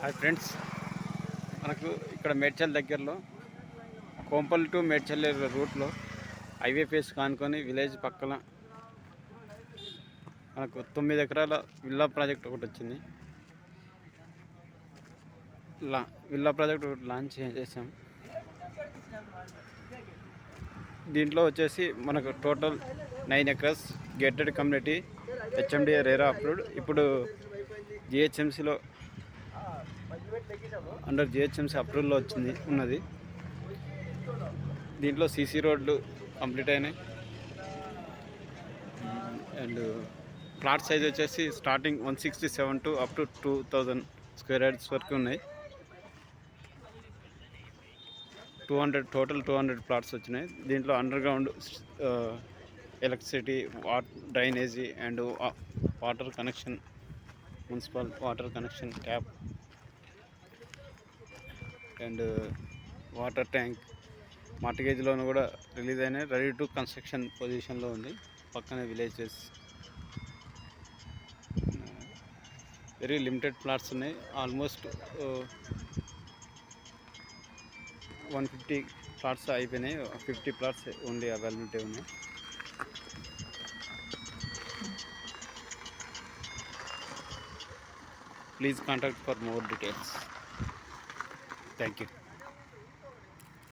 Hi friends, మనకు ఇక్కడ మేడ్చల్ దగ్గరలో కోంపల్లి టు మేడ్చల్ రూట్లో హైవే ఫేస్ కానుకొని విలేజ్ పక్కన మనకు 9 ఎకరాల విల్లా ప్రాజెక్ట్ ఒకటి వచ్చింది. విల్లా ప్రాజెక్ట్ ఒకటి లాంచ్ చేసాం. దీంట్లో వచ్చేసి మనకు total 9 acres gated community, HMDA RERA approved. ఇప్పుడు జిహెచ్ఎంసీలో అండర్ జిహెచ్ఎంసీ అప్రూవల్లో ఉన్నది. దీంట్లో సీసీ రోడ్లు కంప్లీట్ అయినాయి. అండ్ ప్లాట్ సైజ్ వచ్చేసి starting 167 to up to 2000 square yards వరకు ఉన్నాయి. 200 ప్లాట్స్ వచ్చినాయి. దీంట్లో under ground electricity, drainage and water connection, municipal water connection, tap and water tank, mortgage loan కూడా రిలీజ్ అయినాయి. రెడీ టు కన్స్ట్రక్షన్ పొజిషన్లో ఉంది. పక్కనే విలేజెస్, వెరీ లిమిటెడ్ ప్లాట్స్ ఉన్నాయి. ఆల్మోస్ట్ 150 ప్లాట్స్ అయిపోయినాయి. 50 ప్లాట్స్ ఓన్లీ అవైలబిలిటీ ఉన్నాయి. Please contact for more details. Thank you.